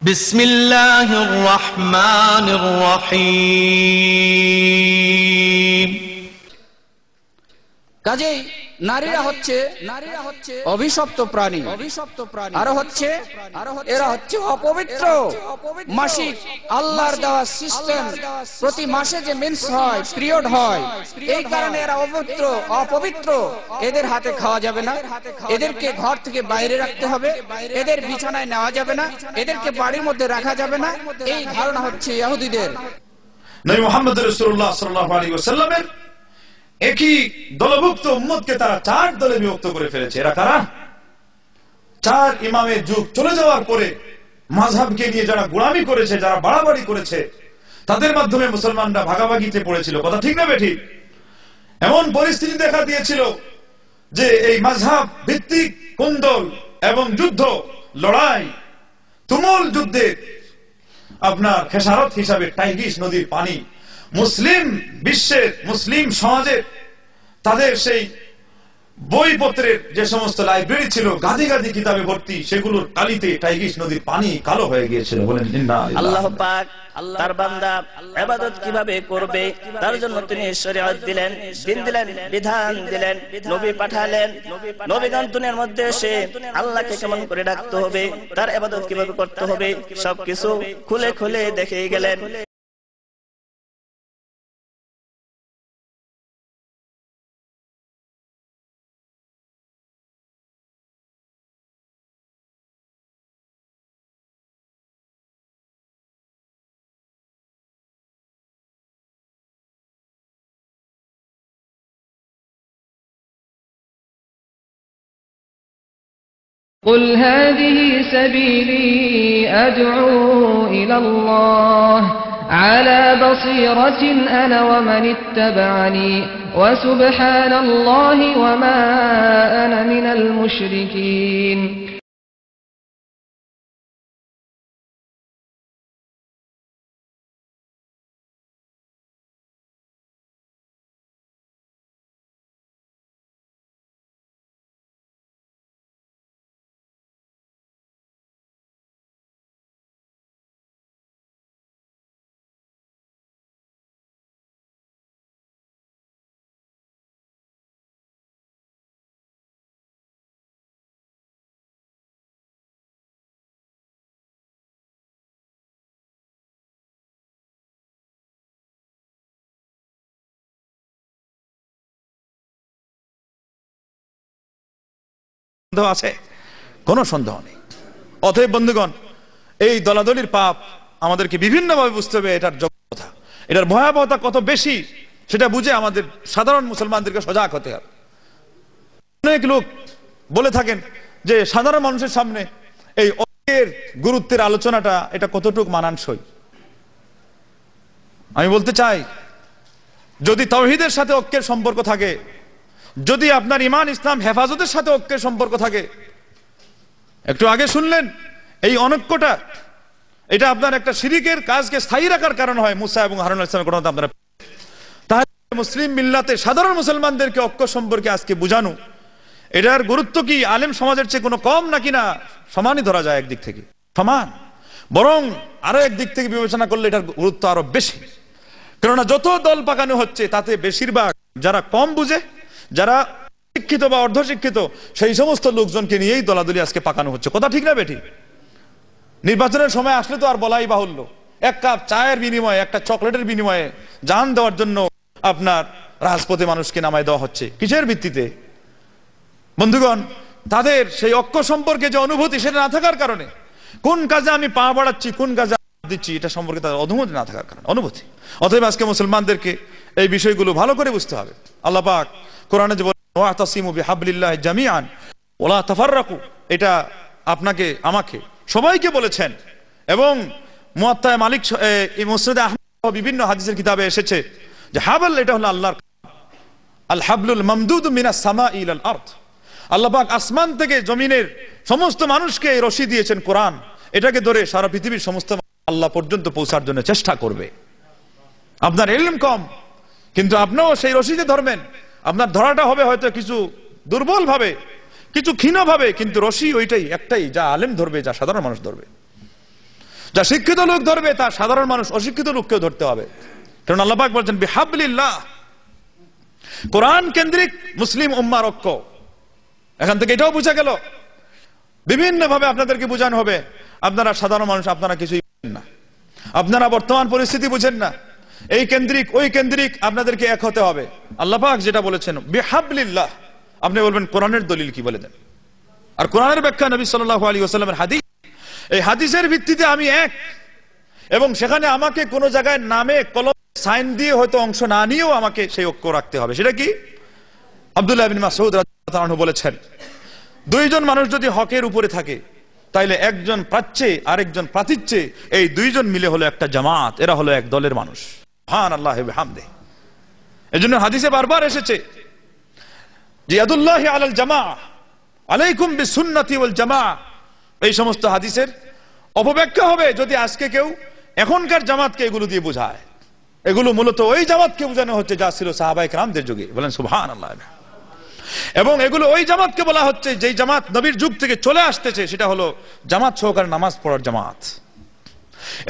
বিসমিল্লাহির রহমানির রহিম। কাজেই নারীরা হচ্ছে অভিশপ্ত প্রাণী, আর হচ্ছে এরা হচ্ছে অপবিত্র। মাসিক আল্লাহর দেওয়া সিস্টেম, প্রতি মাসে যে মেন্স হয়, পিরিয়ড হয়, এই কারণে এরা অপবিত্র। এদের হাতে খাওয়া যাবে না, এদেরকে ঘর থেকে বাইরে রাখতে হবে, এদের বিছানায় নেওয়া যাবে না, এদেরকে বাড়ির মধ্যে রাখা যাবে না। এই ধারণা হচ্ছে ইহুদিদের। নবী মুহাম্মদ রাসূলুল্লাহ সাল্লাল্লাহু আলাইহি ওয়াসাল্লামের একই দলভুক্ত উম্মতকে তারা চার দলে বিভক্ত করে ফেলেছে। এরা কারা? চার ইমামের যুগ চলে যাওয়ার পরে মাযহাবকে নিয়ে যারা গোলামি করেছে, যারা বাড়াবাড়ি করেছে, তাদের মাধ্যমে মুসলমানরা ভাগাভাগিতে পড়েছিল। কথা ঠিক না বেঠিক? এমন পরিস্থিতি দেখা দিয়েছিল যে এই মাযহাব ভিত্তিক কুন্দল এবং যুদ্ধ, লড়াই, তুমুল যুদ্ধে আপনার খেসারত হিসাবে টাইগ্রিস নদীর পানি মুসলিম বিশ্বের, মুসলিম সমাজের তাদের সেই বইপত্রের যে সমস্ত লাইব্রেরি ছিল, গাদি গাদি কিতাবে ভর্তি, সেগুলোর কালিতে টাইগ্রিস নদীর পানি কালো হয়ে গিয়েছিল। বলেন আল্লাহ পাক তার বান্দা ইবাদত কিভাবে করবে তার জন্য তিনি শরীয়ত দিলেন, দিন দিলেন, বিধান দিলেন, নবী পাঠালেন। নবীগণ দুনিয়ার মধ্যে এসে আল্লাহকে কেমন করে ডাকতে হবে, তার ইবাদত কিভাবে করতে হবে, সবকিছু খুলে খুলে দেখিয়ে গেলেন। قل هذه سبيلي أدعو إلى الله على بصيرة أنا ومن اتبعني وسبحان الله وما أنا من المشركين। আছে, কোনো সন্দেহ নেই। অতএব বন্ধুগণ, এই দলাদলির পাপ আমাদেরকে বিভিন্নভাবে বুঝতে হবে। এটার যোগ্যতা, এটার ভয়াবহতা কত বেশি সেটা বুঝে আমাদের সাধারণ মুসলমানদেরকে সজাগ হতে হবে। অনেক লোক বলে থাকেন যে সাধারণ মানুষের সামনে এই অকের গুরুত্বের আলোচনাটা এটা কতটুকু মানানসই। আমি বলতে চাই, যদি তাওহীদের সাথে ঐক্যের সম্পর্ক থাকে, যদি আপনার ঈমান ইসলাম হেফাজতের সাথে ঐক্যের সম্পর্ক থাকে, একটু আগে শুনলেন এই অনৈক্যটা, এটা আপনার একটা শিরিকের কাজকে স্থায়ী রাখার কারণ হয়। মুসা এবং হারুন আলাইহিস সালামের ঘটনা আপনারা, তাহলে মুসলিম মিল্লাতের সাধারণ মুসলমানদেরকে ঐক্য সম্পর্কে আজকে বুঝানো, এটার গুরুত্ব কি আলেম সমাজের চেয়ে কোনো কম নাকি না? সমানই ধরা যায়, একদিক থেকে সমান, বরং আরো একদিক থেকে বিবেচনা করলে এটার গুরুত্ব আরো বেশি। কেননা যত দল পাকানো হচ্ছে তাতে বেশিরভাগ যারা কম বুঝে, যারা শিক্ষিত বা অর্ধশিক্ষিত, সেই সমস্ত লোকজনকে নিয়েই দলাদলি আজকে পাকানো হচ্ছে। কথা ঠিক না বেঠিক? নির্বাচনের সময় আসলে তো আর বলাই বাহুল্য, এক কাপ চায়ের বিনিময়ে, একটা চকলেটের বিনিময়ে জান দেওয়ার জন্য আপনার রাজপথে মানুষকে নামায় দেওয়া হচ্ছে। কিসের ভিত্তিতে? বন্ধুগণ, তাদের সেই ঐক্য সম্পর্কে যে অনুভূতি, সেটা না থাকার কারণে, কোন কাজে আমি পা বাড়াচ্ছি, কোন কাজে দিচ্ছি, এটা সম্পর্কে তাদের অনুভূতি না থাকার কারণে অনুভূতি। অতএব আজকে মুসলমানদেরকে এই বিষয়গুলো ভালো করে বুঝতে হবে। আল্লাহ পাক কোরআনে যে বলেন ওয়াতাসিমু বিহাবলিল্লাহি জামিআন ওয়ালা তাফাররাকু, এটা আপনাকে আমাকে সবাইকে বলেছেন। এবং মুয়াত্তায়ে মালিক, মুসনাদে আহমদ, বিভিন্ন হাদিসের কিতাবে এসেছে যে হাবল এটা হলো আল্লাহর, আল হাবলুল মামদুদু মিনাস সামাই ইলাল আরদ। আল্লাহ পাক আসমান থেকে জমিনের সমস্ত মানুষকে এই রশি দিয়েছেন কোরআন, এটাকে ধরে সারা পৃথিবীর সমস্ত আল্লাহ পর্যন্ত পৌঁছার জন্য চেষ্টা করবে। আপনার ইলম কম, কিন্তু আপনিও সেই রশিতে ধরবেন। আপনার ধরাটা হবে হয়তো কিছু দুর্বল ভাবে, কিছু ক্ষীণ ভাবে, কিন্তু রশি ওইটাই একটাই, যা আলেম ধরবে, যা সাধারণ মানুষ ধরবে। যা শিক্ষিত লোক ধরবে তা সাধারণ মানুষ অশিক্ষিত লোককেও ধরতে হবে। কারণ আল্লাহ পাক বলছেন বিহাবলিল্লাহ, কোরআন কেন্দ্রিক মুসলিম উম্মার ঐক্য। এখান থেকে এটাও বোঝা গেল, বিভিন্ন ভাবে আপনাদেরকে বোঝানো হবে আপনারা সাধারণ মানুষ, আপনারা কিছুই বুঝেন না, আপনারা বর্তমান পরিস্থিতি বুঝেন না, এই কেন্দ্রিক ওই কেন্দ্রিক আপনাদেরকে এক হতে হবে। আল্লাহ পাক যেটা বলেছেন বিহাবলিল্লাহ, আপনি বলবেন কোরআনের দলিল কি বলে দেন। আর কোরআনের ব্যাখ্যা নবী সাল্লাল্লাহু আলাইহি ওয়াসাল্লামের হাদিস, এই হাদিসের ভিত্তিতে আমি এক, এবং সেখানে আমাকে কোন জায়গায় নামে কলম সাইন দিয়ে হয়তো অংশ না নিয়েও আমাকে সেই ঐক্য রাখতে হবে। সেটা কি? আব্দুল্লাহ ইবনে মাসউদ রাদিয়াল্লাহু আনহু বলেছেন, দুইজন মানুষ যদি হকের উপরে থাকে তাইলে একজন প্রাচ্যে আরেকজন প্রাতীচ্যে, এই দুইজন মিলে হলো একটা জামাত, এরা হলো এক দলের মানুষ। সুবহানাল্লাহ ওয়া বিহামদিহি। এজন্য হাদিসে বারবার এসেছে যে ইয়াদুল্লাহি আলাল জামাআহ, আলাইকুম বিসুন্নতি ওয়াল জামাআহ। এই সমস্ত হাদিসের অপব্যাখ্যা হবে যদি আজকে কেউ এখনকার জামাতকে এগুলো দিয়ে বোঝায়। এগুলো মূলত ওই জামাতকে বোঝানো হচ্ছে যা ছিল সাহাবায়ে কেরামদের যুগে। বলেন সুবহানাল্লাহ। এবং এগুলো ওই জামাতকে বলা হচ্ছে যেই জামাত নবীর যুগ থেকে চলে আসতেছে, সেটা হলো জামাত সহকারে নামাজ পড়ার জামাত।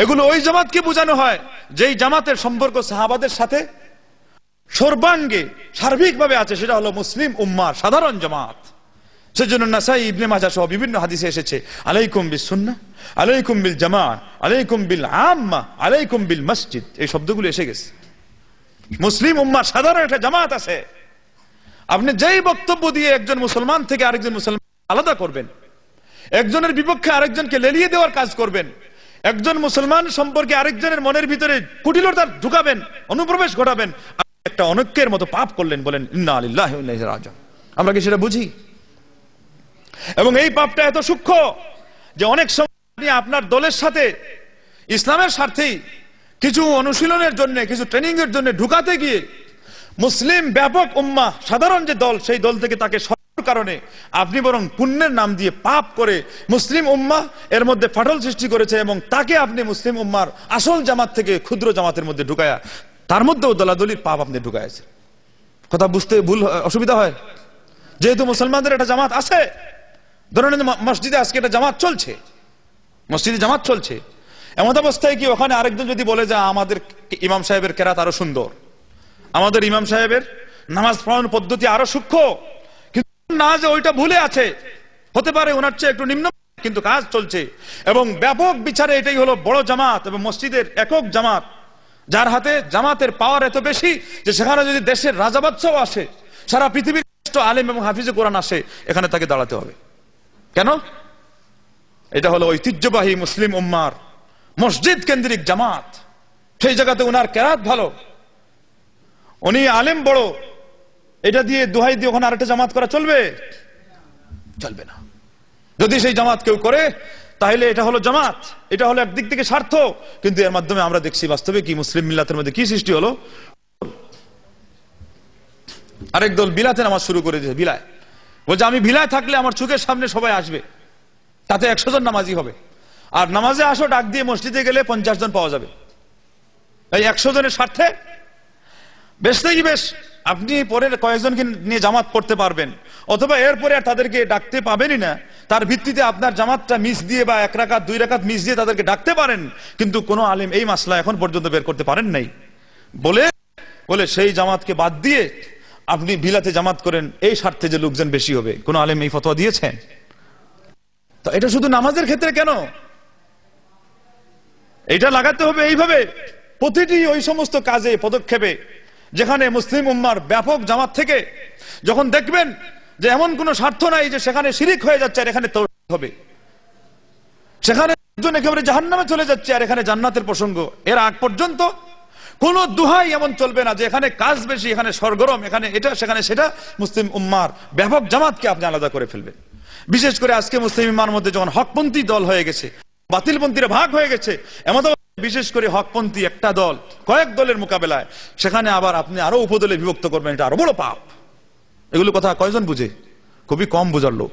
এগুলো ওই জামাতকে বোঝানো হয় যেই জামাতের সম্পর্ক সাহাবাদের সাথে সর্বাঙ্গে সার্বিকভাবে আছে, সেটা হলো মুসলিম উম্মার সাধারণ জামাত। সেজন্য নাসাই, ইবনে মাজাহ সহ বিভিন্ন হাদিসে এসেছে আলাইকুম বিসুন্নাহ, আলাইকুম বিল জামাআহ, আলাইকুম বিল আম্মাহ, আলাইকুম বিল মসজিদ। এই শব্দগুলো এসে গেছে। মুসলিম উম্মার সাধারণ একটা জামাত আছে। আপনি যেই বক্তব্য দিয়ে একজন মুসলমান থেকে আরেকজন মুসলমান আলাদা করবেন, একজনের বিপক্ষে আরেকজনকে লেলিয়ে দেওয়ার কাজ করবেন, একজন মুসলমান সম্পর্কে আরেকজনের মনের ভিতরে কুটিলতা ঢুকাবেন, অনুপ্রবেশ ঘটাবেন, একটা অনৈক্যের মতো পাপ করলেন। বলেন ইন্না লিল্লাহি ওয়া ইন্না ইলাইহি রাজিউন। আমরা কি সেটা বুঝি? এবং এই পাপটা এত সূক্ষ্ম যে অনেক সময় আপনি আপনার দলের সাথে ইসলামের স্বার্থেই কিছু অনুশীলনের জন্য, কিছু ট্রেনিং এর জন্য ঢুকাতে গিয়ে মুসলিম ব্যাপক উম্মাহ সাধারণ যে দল, সেই দল থেকে তাকে সরানোর কারণে আপনি বরং পুণ্যের নাম দিয়ে পাপ করে মুসলিম উম্মাহ এর মধ্যে ফাটল সৃষ্টি করেছে, এবং তাকে আপনি মুসলিম উম্মার আসল জামাত থেকে ক্ষুদ্র জামাতের মধ্যে ঢুকায়া তার মধ্যেও দলাদলির পাপ আপনি ঢুকাইছে। কথা বুঝতে ভুল অসুবিধা হয়। যেহেতু মুসলমানদের একটা জামাত আছে, ধরেন মসজিদে আজকে একটা জামাত চলছে, মসজিদে জামাত চলছে, এমন অবস্থায় কি ওখানে আরেকজন যদি বলে যে আমাদের ইমাম সাহেবের কেরাত আরো সুন্দর, আমাদের ইমাম সাহেবের নামাজ পড়ানোর পদ্ধতি আরো সূক্ষ্ম, কিন্তু না যে ওইটা ভুলে আছে, হতে পারে ওনার চেয়ে একটু নিম্ন, কিন্তু কাজ চলছে। এবং ব্যাপক বিচারে এটাই হলো বড় জামাত এবং মসজিদের একক জামাত, যার হাতে জামাতের পাওয়ার এত বেশি যে সেখানে যদি দেশের রাজা বাদশাও আসে, সারা পৃথিবীর আলেম এবং হাফিজে কোরআন আসে, এখানে তাকে দাঁড়াতে হবে। কেন? এটা হলো ঐতিহ্যবাহী মুসলিম উম্মার মসজিদ কেন্দ্রিক জামাত। সেই জায়গাতে উনার কেরাত ভালো, উনি আলেম বড়, এটা দিয়ে দোহাই দিয়ে ওখানে আরেকটা জামাত করা চলবে? চলবে না। যদি সেই জামাত কেউ করে তাহলে এটা হলো জামাত, এটা হলো একদিক থেকে স্বার্থ, কিন্তু এর মাধ্যমে আমরা দেখছি বাস্তবে কি মুসলিম মিল্লাতের মধ্যে কি সৃষ্টি হলো। আরেক দল বিলাতে নামাজ শুরু করে দিয়েছে। বিলায় বলছে আমি ভিলায় থাকলে আমার চোখের সামনে সবাই আসবে, তাতে 100 জন নামাজি হবে, আর নামাজে আসো ডাক দিয়ে মসজিদে গেলে 50 জন পাওয়া যাবে। এই 100 জনের স্বার্থে বেশ থেকে বেশ আপনি পরের কয়েকজনকে নিয়ে জামাত পড়তে পারবেন, অথবা এরপরে আর তাদেরকে ডাকতে পাবেনই না, তার ভিত্তিতে আপনার জামাতটা মিস দিয়ে বা 1 রাকাত 2 রাকাত মিস দিয়ে তাদেরকে ডাকতে পারেন, কিন্তু কোনো আলেম এই মাসলা এখন পর্যন্ত বের করতে পারেন নাই। বলে সেই জামাতকে বাদ দিয়ে আপনি বিলাতে জামাত করেন এই স্বার্থে যে লোকজন বেশি হবে। কোন আলেম এই ফতোয়া দিয়েছেন? তো এটা শুধু নামাজের ক্ষেত্রে কেন, এটা লাগাতে হবে এইভাবে প্রতিটি ওই সমস্ত কাজে পদক্ষেপে যেখানে মুসলিম উম্মার ব্যাপক জামাত থেকে যখন দেখবেন যে এমন কোন স্বার্থ নাই যে সেখানে শিরিক হয়ে যাচ্ছে আর এখানে তাওহীদ হবে, সেখানে একজন একেবারে জাহান্নামে চলে যাচ্ছে আর এখানে জান্নাতের প্রসঙ্গ, এর আগ পর্যন্ত কোন দুহাই এমন চলবে না যে এখানে কাজ বেশি, এখানে সরগরম, এখানে এটা সেখানে সেটা। মুসলিম উম্মার ব্যাপক জামাতকে আপনি আলাদা করে ফেলবেন। বিশেষ করে আজকে মুসলিম উম্মার মধ্যে যখন হকপন্থী দল হয়ে গেছে, বাতিলপন্থীরা ভাগ হয়ে গেছে, এমন বিশেষ করে হকপন্থী একটা দল কয়েক দলের মোকাবেলায় সেখানে আবার আপনি আরো উপদলে বিভক্ত করবেন, এটা আরো বড় পাপ। এগুলো কথা কয়জন বুঝে? খুবই কম বোঝার লোক।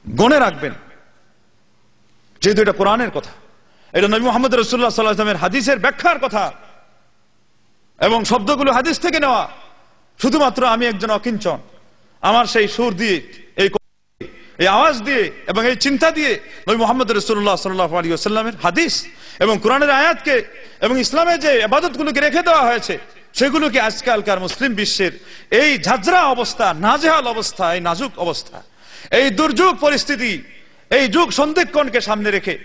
গণে রাখবেন, যেহেতু এটা কোরআনের কথা, এটা নবী মুহাম্মদ রাসূলুল্লাহ সাল্লাল্লাহু আলাইহি ওয়াসাল্লামের হাদিসের ব্যাখ্যার কথা, এবং শব্দগুলো হাদিস থেকে নেওয়া। শুধুমাত্র আমি একজন অকিঞ্চন, আমার সেই সুর দিয়ে এই এই আওয়াজ দিয়ে এবং এই চিন্তা দিয়ে নবী মুহাম্মদ রাসূলুল্লাহ সাল্লাল্লাহু আলাইহি ওয়াসাল্লামের হাদিস এবং কোরআনের আয়াতকে এবং ইসলামের যে ইবাদতগুলোকে রেখে দেওয়া হয়েছে সেগুলোকে আজকালকার মুসলিম বিশ্বের এই ঝাঁঝরা অবস্থা, নাজেহাল অবস্থা, এই নাজুক অবস্থা, এই দুর্যোগ পরিস্থিতি, এই যুগ সন্ধিক্ষণকে সামনে রেখে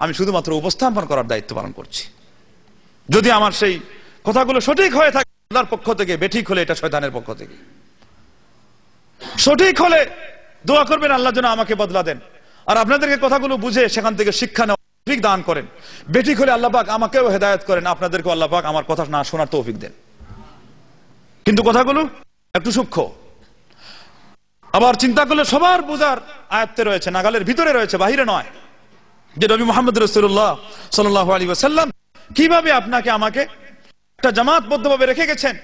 আমি শুধুমাত্র উপস্থাপন করার দায়িত্ব পালন করছি। যদি আমার সেই কথাগুলো সঠিক হয়ে থাকে আল্লাহর পক্ষ থেকে, বেঠিক হলে এটা শয়তানের পক্ষ থেকে। সঠিক হলে দোয়া করবেন আল্লাহ যেন আমাকে বদলা দেন, আর আপনাদেরকে কথাগুলো বুঝে সেখান থেকে শিক্ষা নেওয়া তৌফিক দান করেন। বেঠিক হলে আল্লাহ পাক আমাকেও হেদায়েত করেন, আপনাদেরকেও আল্লাহ পাক আমার কথা না শোনার তৌফিক দেন। কিন্তু কথাগুলো একটু সূক্ষ্ম, আবার চিন্তা করলে সবার বোঝার আয়ত্তে রয়েছে, নাগালের ভিতরে রয়েছে, বাহিরে নয়। যে নবী মুহাম্মদ রাসূলুল্লাহ সাল্লাল্লাহু আলাইহি ওয়াসাল্লাম কিভাবে আপনাকে আমাকে একটা জামাতবদ্ধভাবে রেখে গেছেন,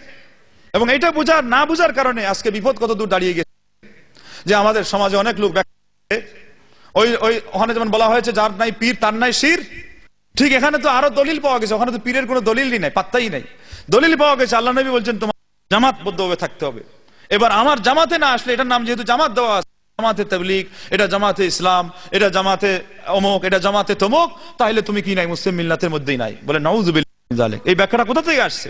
এবং এটা বুঝার না বুঝার কারণে আজকে বিপদ কত দূর দাঁড়িয়ে গেছে। যে আমাদের সমাজে অনেক লোক ওই ওখানে যেমন বলা হয়েছে যার নাই পীর তার নাই শির, ঠিক এখানে তো আরো দলিল পাওয়া গেছে। ওখানে তো পীরের কোনো দলিলই নাই, পাত্তাই নাই। দলিল পাওয়া গেছে, আল্লাহ নবী বলছেন তোমার জামাতবদ্ধভাবে থাকতে হবে। এবার আমার জামাতে না আসলে, এটার নাম যেহেতু জামাত দেওয়া আছে, জামাতে তাবলীগ, এটা জামাতে ইসলাম, এটা জামাতে অমুক, এটা জামাতে তমুক, তাহলে তুমি কি নাই? মুসলিম মিল্লাতের মধ্যেই নাই। বলে নাউযুবিল্লাহ মিন যালিক। এই ব্যাখ্যাটা কোথা থেকে আসছে?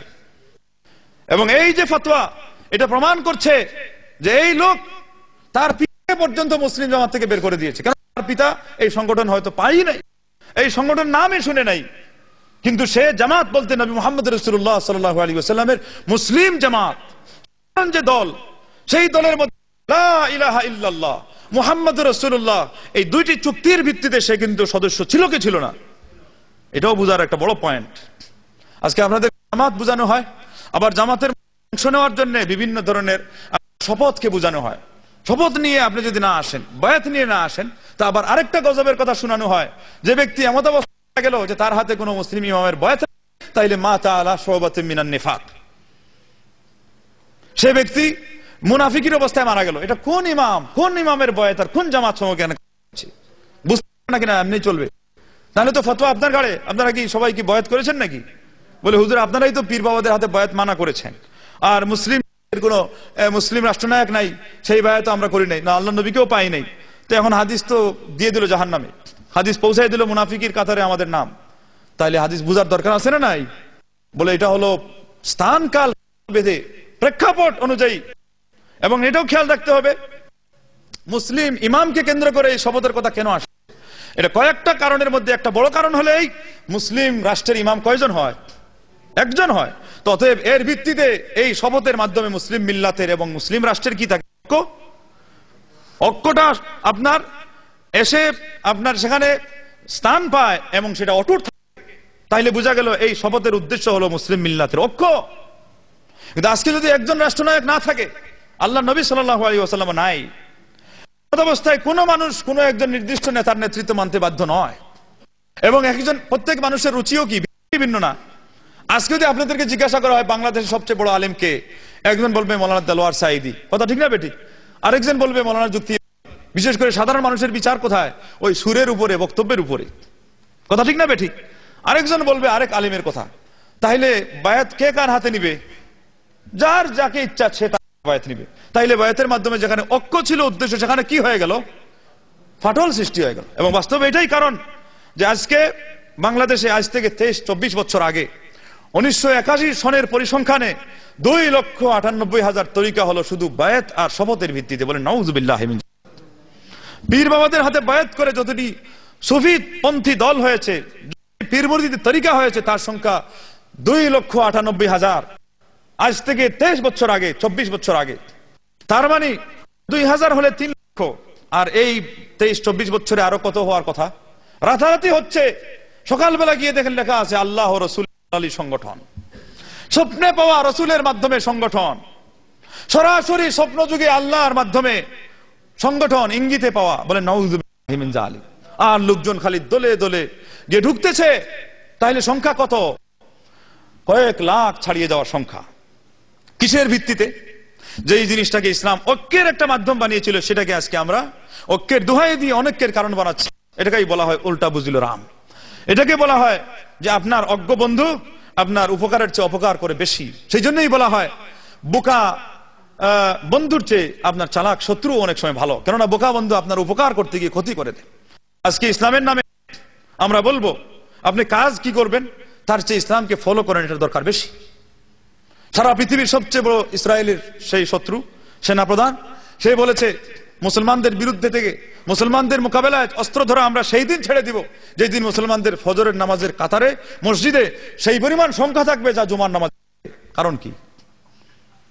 এবং এই যে ফতোয়া, এটা প্রমাণ করছে যে এই লোক তার পিতা পর্যন্ত মুসলিম জামাত থেকে বের করে দিয়েছে। কারণ তার পিতা এই সংগঠন হয়তো পাই নাই, এই সংগঠন নামই শুনে নাই, কিন্তু সে জামাত বলতে নবী মুহাম্মদ রাসূলুল্লাহ সাল্লাল্লাহু আলাইহি ওয়াসাল্লামের মুসলিম জামাত যে দল, সেই দলের মধ্যে লা ইলাহা ইল্লাল্লাহ মুহাম্মদুর রাসূলুল্লাহ এই দুইটি চুক্তির ভিত্তিতে সে কিন্তু সদস্য ছিল কি ছিল না, এটাও বোঝার একটা বড় পয়েন্ট। আজকে আপনাদের জামাত বোঝানো হয়, আবার জামাতের অংশ নেওয়ার জন্য বিভিন্ন ধরনের শপথকে বোঝানো হয়। শপথ নিয়ে আপনি যদি না আসেন, বায়াত নিয়ে না আসেন, তা আবার আরেকটা গজবের কথা শোনানো হয়। যে ব্যক্তি এমন অবস্থা গেল যে তার হাতে কোনো মুসলিম ইমামের বায়াত, তাইলে মাতা আলা শুবাতিন মিনান নিফাক, সে ব্যক্তি মুনাফিকের অবস্থায় মারা গেল। এটা কোন ইমাম, কোন ইমামের বায়াত আর কোন জামাত সমকে বুঝতে না কিনা এমনি চলবে? তাহলে তো ফতোয়া আপনার ঘাড়ে। আপনারা কি সবাই কি বায়াত করেছেন নাকি? বলে হুজুর আপনারাই তো পীর বাবাদের হাতে বায়াত মানা করেছেন, আর মুসলিম কোন মুসলিম রাষ্ট্রনায়ক নাই, সেই বায়াত আমরা করি নাই, না আল্লাহ নবীকেও পাই নাই। তো এখন হাদিস তো দিয়ে দিল জাহান্নামে, হাদিস পৌঁছাই দিল মুনাফিকের কাতারে আমাদের নাম। তাইলে হাদিস বুঝার দরকার আছে না নাই? বলে এটা হলো স্থান কাল বেঁধে প্রেক্ষাপট অনুযায়ী, এবং এটাও খেয়াল রাখতে হবে মুসলিম ইমামকে কেন্দ্র করে এই শপথের কথা কেন আসে। এটা কয়েকটা কারণের মধ্যে একটা বড় কারণ হলো এই মুসলিম রাষ্ট্রের ইমাম কয়জন হয়? একজন হয়। অতএব এর ভিত্তিতে এই শপথের মাধ্যমে মুসলিম মিল্লাতের এবং মুসলিম রাষ্ট্রের কি থাকে? ঐক্যটা আপনার এসে আপনার সেখানে স্থান পায় এবং সেটা অটুট থাকে। তাইলে বোঝা গেল এই শপথের উদ্দেশ্য হলো মুসলিম মিল্লাতের ঐক্য। কিন্তু আজকে যদি একজন রাষ্ট্রনায়ক না থাকে, আল্লাহ নবী সাল্লাল্লাহু আলাইহি ওয়াসাল্লাম নাই, অবস্থায় কোনো মানুষ কোনো একজন নির্দিষ্ট নেতার নেতৃত্ব মানতে বাধ্য নয়। এবং একজন প্রত্যেক মানুষের রুচিও কি বিভিন্ন না। আজকে যদি আপনাদেরকে জিজ্ঞাসা করা হয় বাংলাদেশের সবচেয়ে বড় আলেম কে, একজন বলবে মৌলানা দেলোয়ার সাঈদী, কথা ঠিক না বেটি? আরেকজন বলবে মৌলানা যুক্তি। বিশেষ করে সাধারণ মানুষের বিচার কোথায়? ওই সুরের উপরে, বক্তব্যের উপরে, কথা ঠিক না বেটি? আরেকজন বলবে আরেক আলেমের কথা। তাইলে বায়াত কে কার হাতে নিবে? যার যাকে ইচ্ছা সে তার বায়াত নিবে। তাইলে বায়াতের মাধ্যমে যেখানে ঐক্য ছিল উদ্দেশ্য, সেখানে কি হয়ে গেল? ফাটল সৃষ্টি হয়ে গেল। এবং বাস্তবে এটাই কারণ যে আজকে বাংলাদেশে আজ থেকে 23-24 বছর আগে 1981 সনের পরিসংখ্যানে 2,98,000 তরিকা হলো শুধু বায়াত আর শপথের ভিত্তিতে। বলে নাউযুবিল্লাহ মিন যালিক। পীর বাবাদের হাতে বায়াত করে যতটি সুফি পন্থী দল হয়েছে, পীর মুরিদের তরিকা হয়েছে, তার সংখ্যা 2,98,000 আজ থেকে 23 বছর আগে, 24 বছর আগে। তার মানে 2,000 হলে 3 লক্ষ, আর এই 23-24 বছরে আরো কত হওয়ার কথা? রাতারাতি হচ্ছে। সকালবেলা গিয়ে দেখেন লেখা আছে আল্লাহ ও রসুল সংগঠন, স্বপ্নে পাওয়া রসুলের মাধ্যমে সংগঠন, সরাসরি স্বপ্ন যুগে আল্লাহর মাধ্যমে সংগঠন, ইঙ্গিতে পাওয়া। বলে নাউযুবিল্লাহি মিন যালিক। আর লোকজন খালি দলে দলে গিয়ে ঢুকতেছে। তাহলে সংখ্যা কত? কয়েক লাখ ছাড়িয়ে যাওয়ার সংখ্যা। কিসের ভিত্তিতে? যেই জিনিসটাকে ইসলাম ঐক্যের একটা মাধ্যম বানিয়েছিল, সেটাকে আজকে আমরা ঐক্যের দোহাই দিয়ে অনেকের কারণ বানাচ্ছি। এটাকেই বলা হয় উল্টা বুঝিল রাম। এটাকে বলা হয় যে আপনার অজ্ঞ বন্ধু আপনার উপকারের চেয়ে অপকার করে বেশি। সেই জন্যই বলা হয় বোকা বন্ধুর চেয়ে আপনার চালাক শত্রু অনেক সময় ভালো, কেননা বোকা বন্ধু আপনার উপকার করতে গিয়ে ক্ষতি করে দেয়। আজকে ইসলামের নামে আমরা বলবো আপনি কাজ কি করবেন তার চেয়ে ইসলামকে ফলো করেন, এটার দরকার বেশি। সারা পৃথিবীর সবচেয়ে বড় ইসরায়েলের সেই শত্রু সেনাপ্রধান, সে বলেছে মুসলমানদের বিরুদ্ধে থেকে মুসলমানদের মোকাবেলায় অস্ত্র ধরা আমরা সেই দিন ছেড়ে দিব যেই দিন মুসলমানদের ফজরের নামাজের কাতারে মসজিদে সেই পরিমাণ সংখ্যা থাকবে যা জুমার নামাজ। কারণ কি?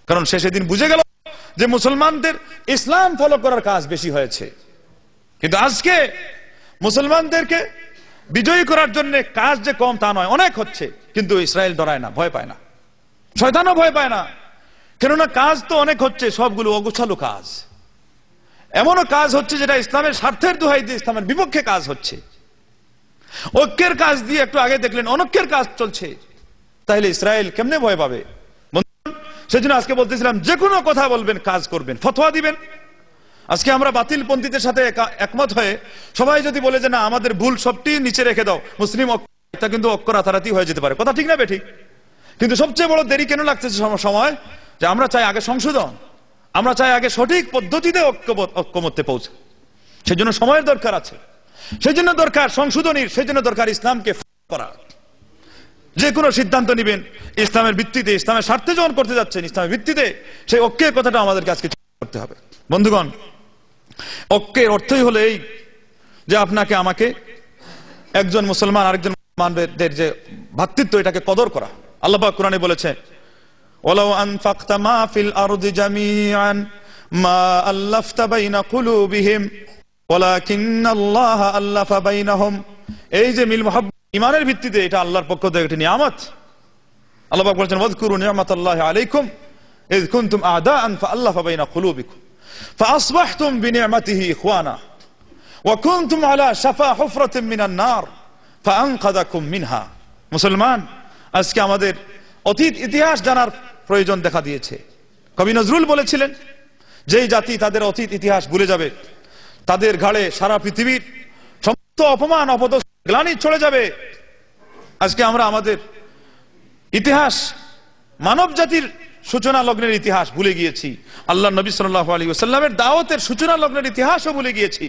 কারণ সে সেদিন বুঝে গেল যে মুসলমানদের ইসলাম ফলো করার কাজ বেশি হয়েছে। কিন্তু আজকে মুসলমানদেরকে বিজয়ী করার জন্য কাজ যে কম তা নয়, অনেক হচ্ছে, কিন্তু ইসরায়েল ডরায় না, ভয় পায় না, শয়তানও ভয় পায় না, কেননা কাজ তো অনেক হচ্ছে, সবগুলো অগোছালো কাজ। এমনও কাজ হচ্ছে যেটা ইসলামের স্বার্থের দোহাই দিয়ে ইসলামের বিপক্ষে কাজ হচ্ছে। ঐক্যের কাজ দিয়ে একটু আগে দেখলেন অনৈক্যের কাজ চলছে, তাহলে ইসরায়েল কেমনে ভয় পাবে? সেজন্য আজকে বলতেছিলাম যে কোনো কথা বলবেন, কাজ করবেন, ফতোয়া দিবেন। আজকে আমরা বাতিল পন্থীদের সাথে একমত হয়ে সবাই যদি বলে যে না আমাদের ভুল সবটি নিচে রেখে দাও, মুসলিম ঐক্য, কিন্তু ঐক্য রাতারাতি হয়ে যেতে পারে, কথা ঠিক না বেঠিক? কিন্তু সবচেয়ে বড় দেরি কেন লাগতেছে সময় যে আমরা চাই আগে সংশোধন, আমরা চাই আগে সঠিক পদ্ধতিতে ঐক্যমত্যে পৌঁছে। সেজন্য সময়ের দরকার আছে, সেজন্য দরকার সংশোধনীর, সেজন্য দরকার ইসলামকে করা। যে কোনো সিদ্ধান্ত নিবেন ইসলামের ভিত্তিতে, ইসলামের স্বার্থে যখন করতে যাচ্ছেন ইসলামের ভিত্তিতে, সেই ঐক্যের কথাটা আমাদেরকে আজকে করতে হবে। বন্ধুগণ, ঐক্যের অর্থই হলো এই যে আপনাকে আমাকে একজন মুসলমান আরেকজন মুসলমানদের যে ভ্রাতৃত্ব, এটাকে কদর করা। আল্লাহ পাক কোরআনে বলেছে ওয়ালাউ আনফাকতা মা ফিল আরদি জামিআন মা আল্লাফতা বাইনা কুলুবিহিম ওয়ালাকিন্নাল্লাহা আল্লাফা বাইনাহুম। এই যে মিল মুহাব্বত ঈমানের ভিত্তিতে, এটা আল্লাহর পক্ষ থেকে একটি নিয়ামত। আল্লাহ পাক বলেছেন ওয়াযকুরু নি'মাতাল্লাহি আলাইকুম ইয কুনতুম আ'দাআন ফাআল্লাফা বাইনা কুলুবিকুম ফাআসবাহতুম বিনি'মাতিহি ইখওয়ানা ওয়া কুনতুম আলা শাফা হুফরাতিন মিনান নার ফাআনকাযাকুম মিনহা। মুসলমান, আজকে আমাদের অতীত ইতিহাস জানার প্রয়োজন দেখা দিয়েছে। কবি নজরুল বলেছিলেন যেই জাতি তাদের অতীত ইতিহাস ভুলে যাবে তাদের ঘাড়ে সারা পৃথিবীর সমস্ত অপমান অপদস্থ গ্লানি চলে যাবে। আজকে আমরা আমাদের ইতিহাস, মানব জাতির সূচনা লগ্নের ইতিহাস ভুলে গিয়েছি, আল্লাহ নবী সাল্লাল্লাহু আলাইহি ওয়াসাল্লামের দাওয়াতের সূচনা লগ্নের ইতিহাসও ভুলে গিয়েছি।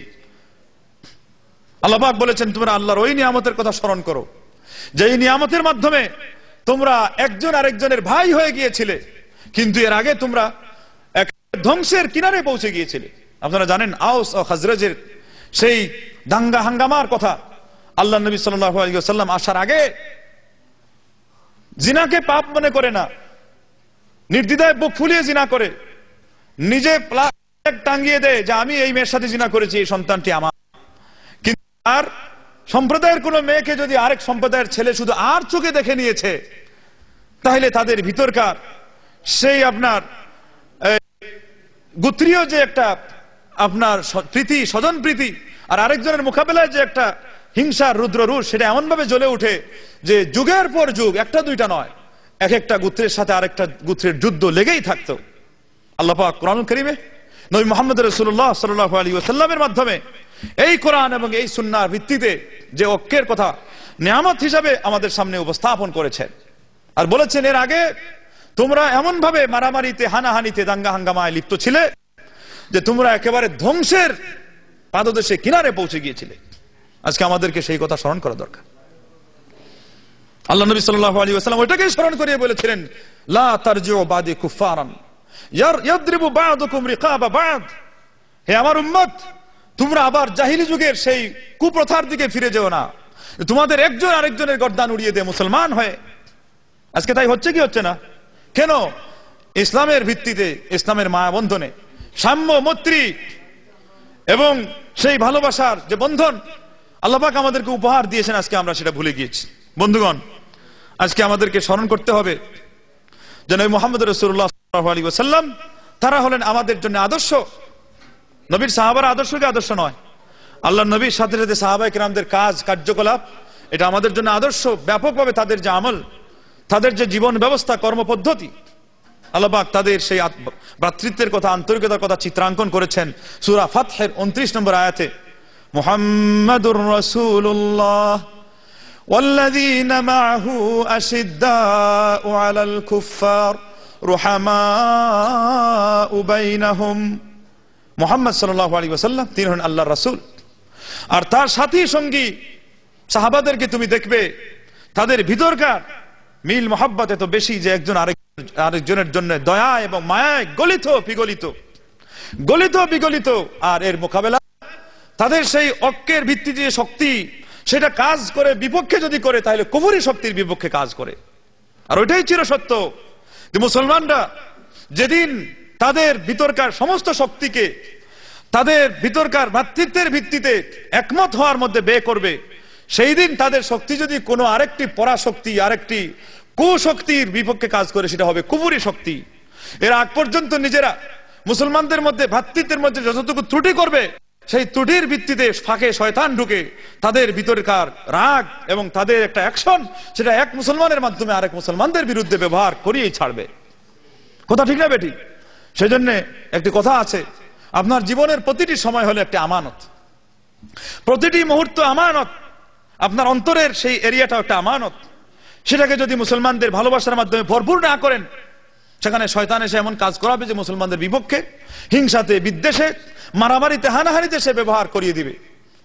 আল্লাহ পাক বলেছেন তোমরা আল্লাহর ওই নিয়ামতের কথা স্মরণ করো যেই নিয়ামতের মাধ্যমে তোমরা একজন আরেকজনের ভাই হয়ে গিয়েছিলে, কিন্তু এর আগে তোমরা এক ধ্বংসের কিনারে পৌঁছে গিয়েছিলে। আপনারা জানেন আউস ও খাজরাজের সেই দাঙ্গা হাঙ্গামার কথা। আল্লাহ নবী সাল্লাল্লাহু আলাইহি ওয়াসাল্লাম আসার আগে জিনাকে পাপ মনে করে না, নির্দ্বিধায় বুক ফুলিয়ে জিনা করে, নিজে প্লাস্টিক টাঙ্গিয়ে দেয় যে আমি এই মেয়ের সাথে জিনা করেছি, এই সন্তানটি আমার। কিন্তু আর সম্প্রদায়ের কোন মেয়েকে যদি আরেক সম্প্রদায়ের ছেলে শুধু আর চোখে দেখে নিয়েছে, তাহলে তাদের ভিতরকার সেই আপনার গোত্রীয় যে একটা আপনার প্রীতি, স্বজন প্রীতি, আর আরেকজনের মোকাবেলায় যে একটা হিংসার রুদ্র রূপ, সেটা এমন ভাবে জ্বলে ওঠে যে যুগের পর যুগ, একটা দুইটা নয়, এক একটা গোত্রের সাথে আরেকটা গোত্রের যুদ্ধ লেগেই থাকতো। আল্লাহ পাক কোরআনুল কারীমে নবী মুহাম্মদ রাসূলুল্লাহ সাল্লাল্লাহু আলাইহি ওয়াসাল্লামের মাধ্যমে এই কোরআন এবং এই সুন্নাহর ভিত্তিতে যে ঐক্যের কথা নিয়ামত হিসাবে আমাদের সামনে উপস্থাপন করেছেন, আর বলেছেন এর আগে তোমরা এমন ভাবে মারামারিতে, হানাহানিতে, দাঙ্গা হাঙ্গামায় লিপ্ত ছিলে যে তোমরা একেবারে ধ্বংসের পাদদেশে কিনারে পৌঁছে গিয়েছিলে। আজকে আমাদেরকে সেই কথা স্মরণ করা দরকার। আল্লাহ নবী সাল্লাল্লাহু আলাইহি ওয়াসাল্লাম ওইটাকেই স্মরণ করিয়ে বলেছিলেন লা তারজিউ বাদি কুফারান ইয়াদরিবু বা'দুকুম রিকাবা বা'দ। হে আমার উম্মত, তোমরা আবার জাহিলি যুগের সেই কুপ্রথার দিকে ফিরে যেও না, তোমাদের একজন আরেকজনের গর্দান উড়িয়ে দেয় মুসলমান হয়ে। আজকে তাই হচ্ছে কি হচ্ছে না? কেন? ইসলামের ভিত্তিতে, ইসলামের মায়াবন্ধনে সাম্য, মৈত্রী এবং সেই ভালোবাসার যে বন্ধন আল্লাহ পাক আমাদেরকে উপহার দিয়েছেন, আজকে আমরা সেটা ভুলে গিয়েছি। বন্ধুগণ, আজকে আমাদেরকে স্মরণ করতে হবে যে নবী মুহাম্মদ রাসূলুল্লাহ সাল্লাল্লাহু আলাইহি ওয়াসাল্লাম তারা হলেন আমাদের জন্য আদর্শ। নবীর সাহাবারা আদর্শ কি আদর্শ নয়? আল্লাহ নবীর সাথে সাথে সাহাবায়ে কেরামদের কাজ কার্যকলাপ, এটা আমাদের জন্য আদর্শ। ব্যাপকভাবে তাদের যে আমল, তাদের যে জীবন ব্যবস্থা, কর্মপদ্ধতি, আল্লাহ পাক তাদের সেই ভ্রাতৃত্বের কথা, আন্তরিকতার কথা চিত্রাঙ্কন করেছেন সূরা ফাতহের 29 নম্বর আয়াতে। মুহাম্মাদুর রাসূলুল্লাহ ওয়াল্লাযীনা মা'হু আশিদ্দাউ আলাল কুফফার রুহামাউ বাইনাহুম। মুহাম্মদ সাল্লাল্লাহু আলাইহি ওয়াসাল্লাম তিনি হলেন আল্লাহর রাসূল। আর তার সাথী সঙ্গী সাহাবাদেরকে তুমি দেখবে তাদের ভিতরকার মিল মহব্বত এত বেশি যে একজন আরেকজনের জন্য দয়া এবং মায়ায় গলিত বিগলিত। আর এর মোকাবেলা তাদের সেই ঐক্যের ভিত্তিতে যে শক্তি সেটা কাজ করে বিপক্ষে যদি করে তাহলে কুফরি শক্তির বিপক্ষে কাজ করে। আর ওইটাই চিরসত্য যে মুসলমানরা যেদিন তাদের ভিতরকার সমস্ত শক্তিকে তাদের ভিতরকার ভ্রাতৃত্বের ভিত্তিতে একমত হওয়ার মধ্যে ব্যয় করবে, সেই দিন তাদের শক্তি যদি কোনো আরেকটি পরাশক্তি আরেকটি কুশক্তির বিপক্ষে কাজ করে সেটা হবে কুফরি শক্তি। এর আগ পর্যন্ত নিজেরা মুসলমানদের মধ্যে ভ্রাতৃত্বের মধ্যে যতটুকু ত্রুটি করবে সেই ত্রুটির ভিত্তিতে ফাঁকে শয়তান ঢুকে তাদের ভিতরকার রাগ এবং তাদের একটা অ্যাকশন সেটা এক মুসলমানের মাধ্যমে আরেক মুসলমানদের বিরুদ্ধে ব্যবহার করিয়েই ছাড়বে। কথা ঠিক না বেটি? সেজন্য একটি কথা আছে, আপনার জীবনের প্রতিটি সময় হলো একটি আমানত, প্রতিটি মুহূর্ত আমানত। আপনার অন্তরের সেই এরিয়াটা একটা আমানত, সেটাকে যদি মুসলমানদের ভালোবাসার মাধ্যমে ভরপুর না করেন সেখানে শয়তান এসে এমন কাজ করাবে যে মুসলমানদের বিপক্ষে হিংসাতে বিদ্বেষে মারামারিতে হানাহানিতে সে ব্যবহার করিয়ে দিবে।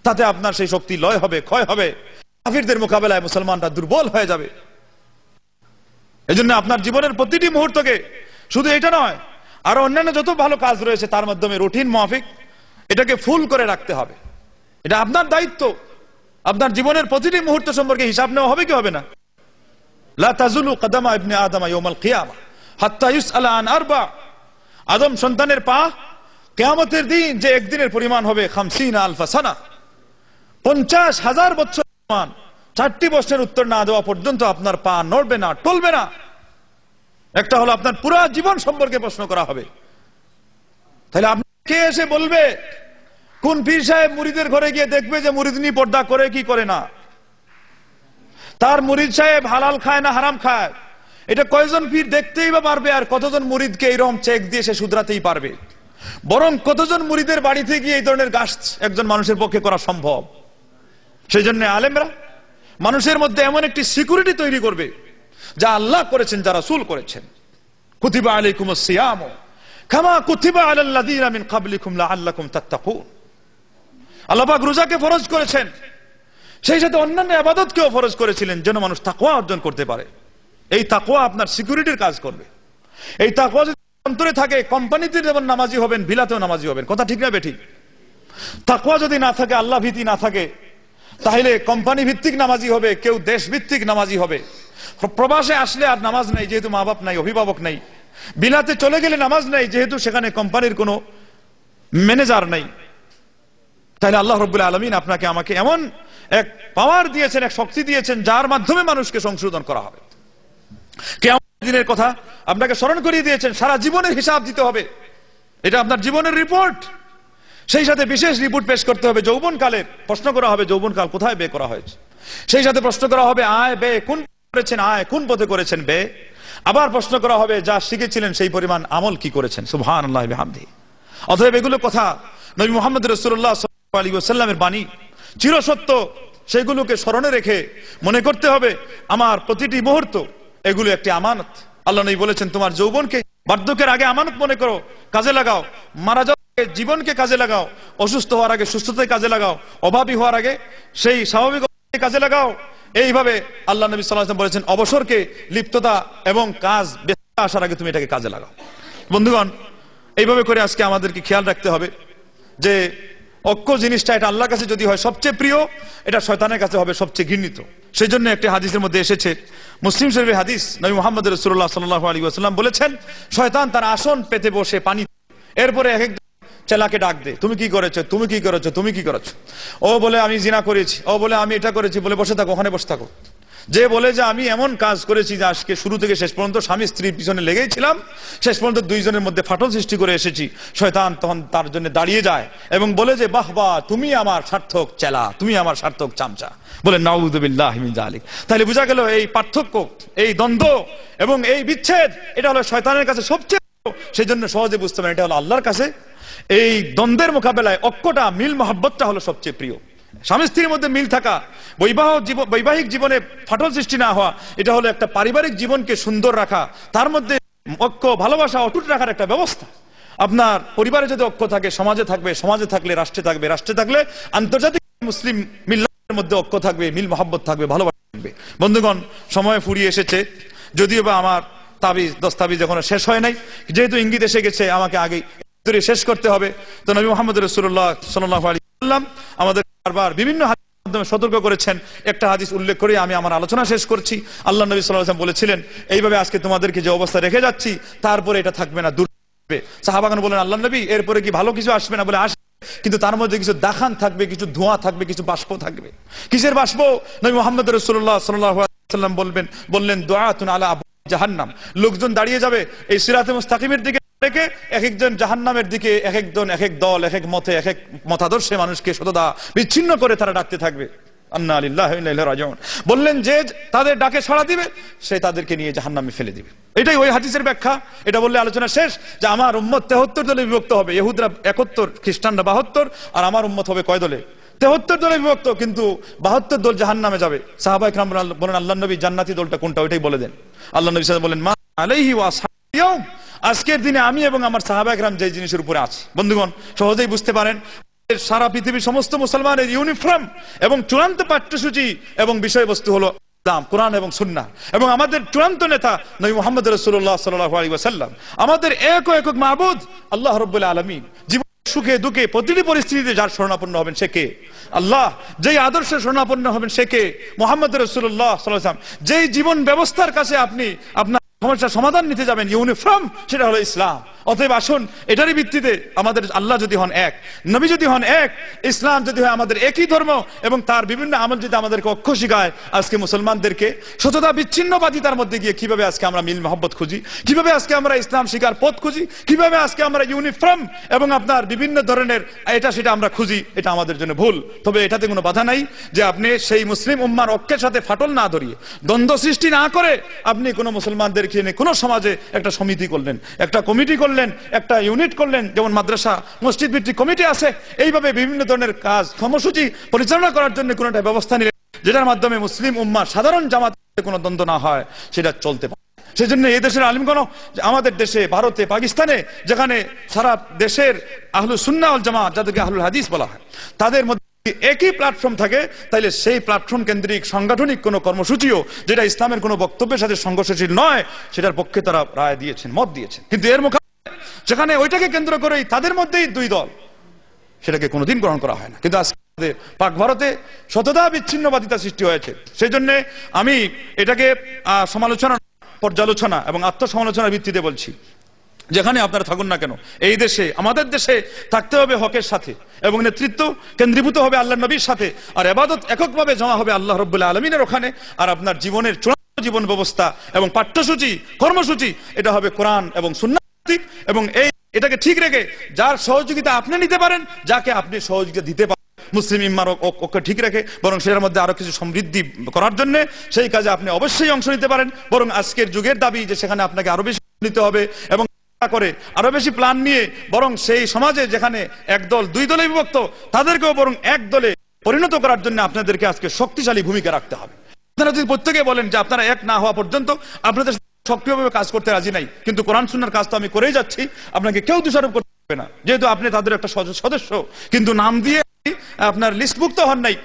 তাতে আপনার সেই শক্তি লয় হবে, ক্ষয় হবে, কাফিরদের মোকাবেলায় মুসলমানরা দুর্বল হয়ে যাবে। এজন্য আপনার জীবনের প্রতিটি মুহূর্তকে শুধু এটা নয় আরো অন্যান্য যত ভালো কাজ রয়েছে তার মাধ্যমে রুটিন মাফিক এটাকে ফুল করে রাখতে হবে। এটা আপনার দায়িত্ব। আপনার জীবনের প্রতিটি মুহূর্ত সম্পর্কে হিসাব নেওয়া হবে কি হবে না? লা তাজুলু কদমা ইবনে আদম ইয়াউমাল কিয়ামা হাত্তা ইউসআলা আন আরবা। আদম সন্তানের পা কিয়ামতের দিন যে একদিনের পরিমাণ হবে 50 আলফা সানা, 50,000 বছর পরিমাণ। 4টি প্রশ্নের উত্তর না দেওয়া পর্যন্ত আপনার পা নড়বে না, টলবে না। একটা হলো আপনার পুরো জীবন সম্পর্কে প্রশ্ন করা হবে। তাহলে আপনি কে এসে বলবে কোন পীর সাহেব মুরিদের ঘরে গিয়ে দেখবে যে মুরিদনি পর্দা করে কি করে না, তার মুরিদ সাহেব হালাল খায় না হারাম খায়, এটা কয়জন পীর দেখতেই বা পারবে? আর কতজন মুরিদকে এইরকম চেক দিয়ে সে শুধরাতেই পারবে? বরং কতজন মুরিদের বাড়িতে গিয়ে এই ধরনের কাজ একজন মানুষের পক্ষে করা সম্ভব? সেই জন্য আলেমরা মানুষের মধ্যে এমন একটি সিকিউরিটি তৈরি করবে যা আল্লাহ করেছেন, যা রাসূল করেছেন। কুতিবা আলাইকুমুস সিয়াম কামা কুতিবা আলাল লাযিনা মিন ক্বাবলিকুম লাআল্লাকুম তাত্তাকুন। আল্লাহ পাক রোজাকে ফরজ করেছেন, সেই সাথে অন্যান্য ইবাদতকেও ফরজ করেছিলেন যেন মানুষ তাকওয়া অর্জন করতে পারে। এই তাকওয়া আপনার সিকিউরিটির কাজ করবে। এই তাকওয়া যদি অন্তরে থাকে, কোম্পানিতে যেমন নামাজি হবেন, বিলাতেও নামাজি হবেন। কথা ঠিক না বেঠিক? তাকওয়া যদি না থাকে, আল্লাহ ভীতি না থাকে, তাহলে কোম্পানি ভিত্তিক নামাজি হবে, কেউ দেশ ভিত্তিক নামাজি হবে। প্রবাসে আসলে আর নামাজ নাই যেহেতু মা বাপ নাই, অভিভাবক নাই। বিলাতে চলে গেলে নামাজ নাই যেহেতু সেখানে কোম্পানির কোনো ম্যানেজার নাই। তাহলে আল্লাহ রাব্বুল আলামিন আপনাকে আমাকে এমন এক পাওয়ার দিয়েছেন, এক শক্তি দিয়েছেন যার মাধ্যমে মানুষকে সংশোধন করা হবে। কিয়ামতের দিনের কথা আপনাকে স্মরণ করিয়ে দিয়েছেন। সারা জীবনের হিসাব দিতে হবে, এটা আপনার জীবনের রিপোর্ট। সেই সাথে বিশেষ রিপোর্ট পেশ করতে হবে যৌবনকালের। প্রশ্ন করা হবে যৌবনকাল কোথায় ব্যয় করা হয়েছে। সেই সাথে প্রশ্ন করা হবে আয় ব্যয় কোন করেছেন, আয় কোন পথে করেছেন ব্যয়। আবার প্রশ্ন করা হবে যা শিখেছিলেন সেই পরিমাণ আমল কি করেছেন। সুবহানাল্লাহি ওয়া বিহামদিহি। অতএব এগুলো কথা নবী মুহাম্মদ রাসূলুল্লাহ সাল্লাল্লাহু আলাইহি ওয়াসাল্লামের বাণী, চিরসত্য। সেগুলোকে স্মরণে রেখে মনে করতে হবে আমার প্রতিটি মুহূর্ত এগুলো একটি আমানত। আল্লাহ নবী বলেছেন তোমার যৌবনকে বার্ধক্যের আগে আমানত মনে করো, কাজে লাগাও। মারা যাওয়ার আগে জীবনকে কাজে লাগাও, অসুস্থ হওয়ার আগে সুস্থতায় কাজে লাগাও, অভাবী হওয়ার আগে সেই স্বাভাবিক কাজে লাগাও। এইভাবে আল্লাহ নবী সাল্লাল্লাহু আলাইহি ওয়াসাল্লাম বলেছেন অবসরকে লিপ্ততা এবং কাজ ব্যস্ত আসার আগে তুমি এটাকে কাজে লাগাও। বন্ধুগণ, এইভাবে করে আজকে আমাদেরকে খেয়াল রাখতে হবে যে ঐক্য জিনিসটা এটা আল্লাহর কাছে যদি হয় সবচেয়ে প্রিয়, এটা শয়তানের কাছে হবে সবচেয়ে ঘৃণিত। সেই জন্য একটি হাদিসের মধ্যে এসেছে, মুসলিম শরীফের হাদিস, নবী মুহাম্মদ রাসূলুল্লাহ সাল্লাল্লাহু আলাইহি ওয়াসাল্লাম বলেছেন শয়তান তার আসন পেতে বসে পানি, এরপরে এক এক চেলাকে ডাক দে, তুমি কি করেছো, তুমি কি করেছো, তুমি কি করেছো। ও বলে আমি জিনা করেছি, ও বলে আমি এটা করেছি, বলে বসে থাকো, ওখানে বসে থাকো। যে বলে যে আমি এমন কাজ করেছি যে আজকে শুরু থেকে শেষ পর্যন্ত স্বামী স্ত্রীর পিছনে লেগেই ছিলাম, শেষ পর্যন্ত দুইজনের মধ্যে ফাটল সৃষ্টি করে এসেছি। শয়তান তখন তার জন্য দাঁড়িয়ে যায় এবং বলে যে বাহ বাহ, তুমি আমার সার্থক চেলা, তুমি আমার সার্থক চামচা। বলে নাউযু বিল্লাহি মিন যালিক। তাহলে বোঝা গেল এই পার্থক্য, এই দ্বন্দ্ব এবং এই বিচ্ছেদ এটা হলো শয়তানের কাছে সবচেয়ে। সেই জন্য সহজে বুঝতে পারেন এটা হলো আল্লাহর কাছে। এই দ্বন্দ্বের মোকাবেলায় ঐক্যটা, মিল মহব্বতটা হলো সবচেয়ে প্রিয়। স্বামী স্ত্রীর মধ্যে মিল থাকা, বৈবাহিক জীবনে ফাটল সৃষ্টি না হওয়া, এটা হলো একটা পারিবারিক জীবনকে সুন্দর রাখা। তার মধ্যে ঐক্য ভালোবাসা অটুট রাখার একটা ব্যবস্থা। আপনার পরিবারে যদি ঐক্য থাকে, সমাজে থাকবে, সমাজে থাকলে রাষ্ট্রে থাকবে, রাষ্ট্রে থাকলে আন্তর্জাতিক মুসলিম মিল্লাতের মধ্যে ঐক্য থাকবে, মিল মহব্বত থাকবে, ভালোবাসা থাকবে। বন্ধুগণ, সময় ফুরিয়ে এসেছে, যদিও বা আমার তাবিজ দস্তাবিজ এখনো শেষ হয় নাই, যেহেতু ইঙ্গিত এসে গেছে আমাকে আগে শেষ করতে হবে। তো নবী মুহাম্মদ রাসূলুল্লাহ সাল্লাল্লাহু আলাইহি ওয়াসাল্লাম আমাদের বারবার বিভিন্ন হাদিসের মাধ্যমে সতর্ক করেছেন। একটা হাদিস উল্লেখ করে আমি আমার আলোচনা শেষ করছি। আল্লাহ নবী সাল্লাল্লাহু আলাইহি ওয়াসাল্লাম বলেছিলেন, এইভাবে আজকে তোমাদেরকে যে অবস্থা রেখে যাচ্ছি তারপরে এটা থাকবে না, দূর হবে। সাহাবাগণ বলেন, আল্লাহ নবী এরপরে কি ভালো কিছু আসবে না? বলে আসবে, কিন্তু তার মধ্যে কিছু দাখান থাকবে, কিছু ধোঁয়া থাকবে, কিছু বাষ্প থাকবে। কিসের বাষ্প? নবী মুহাম্মদ রাসূলুল্লাহ সাল্লাল্লাহু আলাইহি ওয়াসাল্লাম বললেন দুআতুন আলা আবওয়াব জাহান্নাম। লোকজন দাঁড়িয়ে যাবে এই সিরাতে মুস্তাকিমের দিকে রেখে, এক একজন জাহান্নামের দিকে, এক একজন এক এক দল, এক এক মতে, এক এক মতাদর্শে মানুষকে শতদা বিচ্ছিন্ন করে তারা ডাকতে থাকবে। আন্না লিল্লাহি ওয়া ইন্না ইলাইহি রাজিউন। বললেন যে তাদের ডাকে সাড়া দিবে সে তাদেরকে নিয়ে জাহান্নামে ফেলে দিবে। এটাই ওই হাদিসের ব্যাখ্যা। এটা বললে আলোচনা শেষ, যে আমার উম্মত 73 দলে বিভক্ত হবে। ইহুদরা 71, খ্রিস্টানরা 72, আর আমার উম্মত হবে কয় দলে? 73 দলে বিভক্ত, কিন্তু 72 দল জাহান্নামে যাবে। সাহাবায়ে কেরাম বলেন, আল্লাহর নবী জান্নাতি দলটা কোনটা? ওইটাই বলে দেন। আল্লাহ নবী সাল্লাল্লাহু আলাইহি ওয়াসাল্লাম বলেন, মা আলাইহি ওয়া আসহাবিহি, আজকের দিনে আমি এবং আমার সাহাবায়ে কেরাম যে জিনিসের উপরে আছি। বন্ধুগণ, সহজেই বুঝতে পারেন সারা পৃথিবীর সমস্ত মুসলমানের ইউনিফর্ম এবং চূড়ান্ত পাঠ্যসূচি এবং বিষয়বস্তু হলো ইসলাম, কোরআন এবং সুন্নাহ। এবং আমাদের চূড়ান্ত নেতা নবী মুহাম্মদ রাসূলুল্লাহ সাল্লাল্লাহু আলাইহি ওয়াসাল্লাম। আমাদের একক মাবুদ আল্লাহ রাব্বুল আলামিন। জীবন সুখে দুঃখে প্রতিটি পরিস্থিতিতে যার শরণাপন্ন হবেন সে কে? আল্লাহ। যেই আদর্শে শরণাপন্ন হবেন সে কে? মুহাম্মদ রাসূলুল্লাহ সাল্লাল্লাহু আলাইহি ওয়াসাল্লাম। যেই জীবন ব্যবস্থার কাছে আপনি আপনার সমস্যার সমাধান নিতে যাবেন, ইউনিফর্ম, সেটা হলো ইসলাম। অতএব আসুন, এটারই ভিত্তিতে আমাদের আল্লাহ যদি হন এক, নবী যদি হন এক, ইসলাম যদি হয় আমাদের একই ধর্ম, এবং তার বিভিন্ন আমল যদি আমাদেরকে ঐক্য শিখায়, আজকে মুসলমানদেরকে শততা বিচ্ছিন্নবাদিতার মধ্যে গিয়ে কিভাবে আজকে আমরা মিল মহব্বত খুঁজি, কিভাবে আজকে আমরা ইসলাম শিকার পথ খুঁজি, কিভাবে আজকে আমরা ইউনিফর্ম এবং আপনার বিভিন্ন ধরনের এটা সেটা আমরা খুঁজি, এটা আমাদের জন্য ভুল। তবে এটাতে কোনো বাধা নাই যে আপনি সেই মুসলিম উম্মার ঐক্যের সাথে ফাটল না ধরিয়ে, দ্বন্দ্ব সৃষ্টি না করে আপনি কোনো মুসলমানদের কোন সমাজে একটা সমিতি করলেন, একটা কমিটি করলেন, একটা ইউনিট করলেন, যেমন মাদ্রাসা মসজিদ ভিত্তিক কমিটি আছে, এইভাবে বিভিন্ন ধরনের কাজ কর্মসূচি পরিচালনা করার জন্য কোন একটা ব্যবস্থা নিলেন, যেটার মাধ্যমে মুসলিম উম্মাহ সাধারণ জামাতে কোনো দ্বন্দ্ব না হয়, সেটা চলতে পারে। সেজন্য এই দেশের আলিমগণ, আমাদের দেশে, ভারতে, পাকিস্তানে, যেখানে সারা দেশের আহলুস সুন্নাহ ওয়াল জামাত, যাদেরকে আহলুল হাদিস বলা হয়, তাদের মধ্যে একই প্ল্যাটফর্ম থাকে, তাইলে সেই প্ল্যাটফর্ম কেন্দ্রিক সাংগঠনিক কোন কর্মসূচিও যেটা ইসলামের কোন বক্তব্যের সাথে সংঘর্ষশীল নয়, সেটার পক্ষে তারা রায় দিয়েছেন, মত দিয়েছেন। কিন্তু এর মোকাবিলায় যেখানে ওইটাকে কেন্দ্র করেই তাদের মধ্যেই দুই দল, সেটাকে কোনোদিন গ্রহণ করা হয় না। কিন্তু আজকে পাক ভারতে শতদা বিচ্ছিন্নবাদিতা সৃষ্টি হয়েছে। সেই জন্য আমি এটাকে সমালোচনা, পর্যালোচনা এবং আত্মসমালোচনার ভিত্তিতে বলছি, যেখানে আপনারা থাকুন না কেন, এই দেশে, আমাদের দেশে থাকতে হবে হকের সাথে, এবং নেতৃত্ব কেন্দ্রীভূত হবে আল্লাহর নবীর সাথে, আর ইবাদত এককভাবে জমা হবে আল্লাহ রাব্বুল আলামিনের ওখানে। আর আপনার জীবনের চূড়ান্ত জীবন ব্যবস্থা এবং পাঠ্যসূচি, কর্মসূচি, এটা হবে কোরআন এবং সুন্নাহ ভিত্তিক। এবং এটাকে ঠিক রেখে যার সহযোগিতা আপনি নিতে পারেন, যাকে আপনি সহযোগিতা দিতে পারেন, মুসলিম ইম্মার ঐক্য ঠিক রেখে, বরং সেটার মধ্যে আরো কিছু সমৃদ্ধি করার জন্য সেই কাজে আপনি অবশ্যই অংশ নিতে পারেন। বরং আজকের যুগের দাবি যে সেখানে আপনাকে আরো বেশি নিতে হবে, এবং করে আরো বেশি প্ল্যান নিয়ে, বরং সেই সমাজে যেখানে একদল দুই দলে বিভক্ত, তাদেরকেও বরং এক দলে পরিণত করার জন্য আপনাদেরকে আজকে শক্তিশালী ভূমিকা রাখতে হবে। আপনারা যদি প্রত্যেকে বলেন যে আপনারা এক না হওয়া পর্যন্ত আপনাদের সক্রিয়ভাবে কাজ করতে রাজি নাই, কিন্তু কোরআন সুন্নাহর কাজ তো আমি করেই যাচ্ছি, আপনাকে কেউ দোষারোপ করতে পারবে না, যেহেতু আপনি তাদের একটা সদস্য, কিন্তু নাম দিয়ে আপনার লিস্টভুক্ত হন নাই।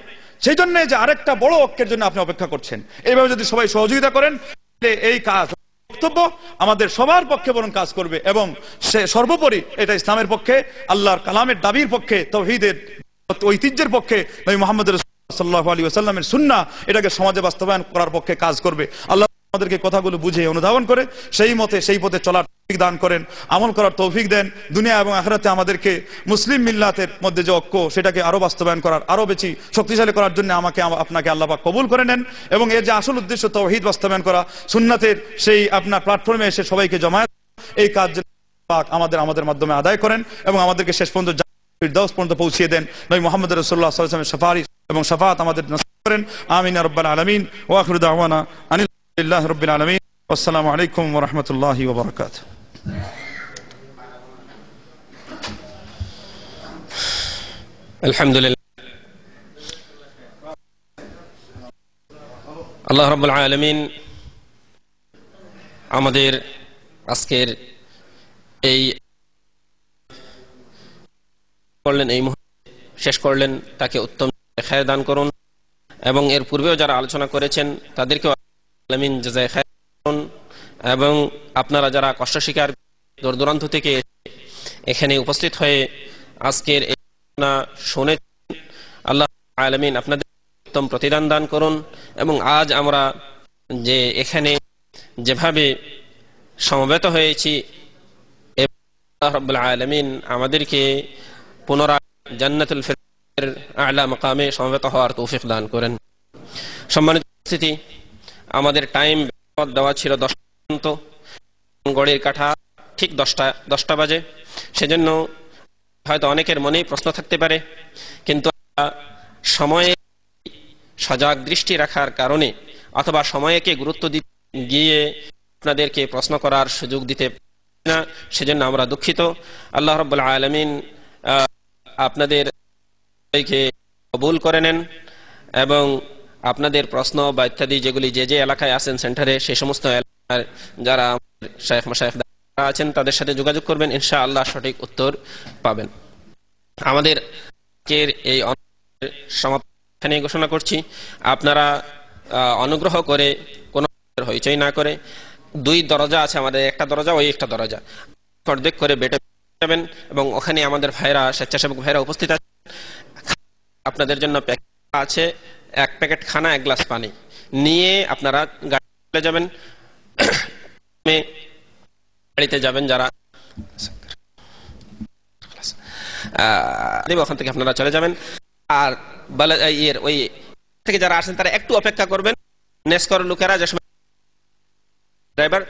সেই জন্য যে আরেকটা বড় ঐক্যের জন্য আপনি অপেক্ষা করছেন। এইভাবে যদি সবাই সহযোগিতা করেন, এই কাজ বক্তব্য আমাদের সবার পক্ষে বরং কাজ করবে, এবং সে সর্বোপরি এটা ইসলামের পক্ষে, আল্লাহর কালামের দাবির পক্ষে, তাওহীদের ঐতিহ্যের পক্ষে, নবী মুহাম্মদ সাল্লাল্লাহু আলাইহি ওয়াসাল্লামের সুন্নাহ, এটাকে সমাজে বাস্তবায়ন করার পক্ষে কাজ করবে। আল্লাহ আমাদেরকে কথাগুলো বুঝে অনুধাবন করে সেই মতে সেই পথে চলার তৌফিক দান করেন, আমল করার তৌফিক দেন। দুনিয়া এবং আখিরাতে আমাদেরকে মুসলিম মিল্লাতের মধ্যে যে ঐক্য, সেটাকে আরো বাস্তবায়ন করার, আরো বেশি শক্তিশালী করার জন্য আপনাকে আল্লাহ পাক কবুল করে নেন। এবং এর যে আসল উদ্দেশ্য তাওহীদ বাস্তবায়ন করা, সুন্নাতের সেই আপনার প্ল্যাটফর্মে এসে সবাইকে জমায়েত, এই কাজ পাক আমাদের মাধ্যমে আদায় করেন, এবং আমাদেরকে শেষ পর্যন্ত ফিরদাউস পর্যন্ত পৌঁছিয়ে দেন। নবী মুহাম্মদ রাসূলুল্লাহ সাল্লাল্লাহু আলাইহি ওয়াসাল্লামের সুপারিশ এবং শাফাআত আমাদের নসিব করেন। আমিন ইয়া রাব্বাল আলামিন। ওয়া আখিরু দাওয়ানা আলহামদুলিল্লাহি রাব্বিল আলামিন। আসসালামু আলাইকুম ওয়া রাহমাতুল্লাহি ওয়া বারাকাতুহু। আলহামদুলিল্লাহ, আল্লাহ রাব্বুল আলামিন আমাদের আজকের এই করলেন, এই মুহূর্তে শেষ করলেন, তাকে উত্তম খায়ের দান করুন এবং এর পূর্বেও যারা আলোচনা করেছেন তাদেরকেও আমিন জাযায়ে খায়ের করুন। এবং আপনারা যারা কষ্ট স্বীকার দূর দূরান্ত থেকে এখানে উপস্থিত হয়ে আজকের এই আলোচনা শুনে আল্লাহ আলামিন আপনাদের উত্তম প্রতিদান দান করুন। এবং আজ আমরা যে এখানে যেভাবে সমবেত হয়েছি, আল্লাহ রাব্বুল আলামিন আমাদেরকে পুনরায় জান্নাতুল ফিরদাউসের আ'লা মাকামে সমবেত হওয়ার তৌফিক দান করেন। সম্মানিত উপস্থিতি, আমাদের টাইম দেওয়া ছিল 10টা পর্যন্ত, ঘড়ির কাঁটা ঠিক 10টা বাজে। সেজন্য হয়তো অনেকের মনেই প্রশ্ন থাকতে পারে, কিন্তু সময়ে সজাগ দৃষ্টি রাখার কারণে অথবা সময়কে গুরুত্ব দিতে গিয়ে আপনাদেরকে প্রশ্ন করার সুযোগ দিতে না, সেজন্য আমরা দুঃখিত। আল্লাহ রাব্বুল আলামিন আপনাদেরকে কবুল করে নেন এবং আপনাদের প্রশ্ন বা ইত্যাদি যেগুলি যে যে এলাকায় আছেন সেন্টারে, সেই সমস্ত এলাকার যারা শায়েখ মাশায়েখ আছেন তাদের সাথে যোগাযোগ করবেন, ইনশাআল্লাহ সঠিক উত্তর পাবেন। আমাদের আজকের এই সমাপ্তি ঘোষণা করছি। আপনারা অনুগ্রহ করে কোনো হইচই না করে, 2 দরজা আছে আমাদের, একটা দরজা ওই একটা দরজা অর্ধেক করে বেটে যাবেন এবং ওখানে আমাদের ভাইরা, স্বেচ্ছাসেবক ভাইরা উপস্থিত আছেন। আপনাদের জন্য প্যাকেট আছে, 1 প্যাকেট খানা, 1 গ্লাস পানি নিয়ে আপনারা গাড়িতে যাবেন। গাড়িতে যাবেন যারা, ওখান থেকে আপনারা চলে যাবেন। আর ওই থেকে যারা আসেন তারা একটু অপেক্ষা করবেন। নেসকর লোকেরা যে সময় ড্রাইভার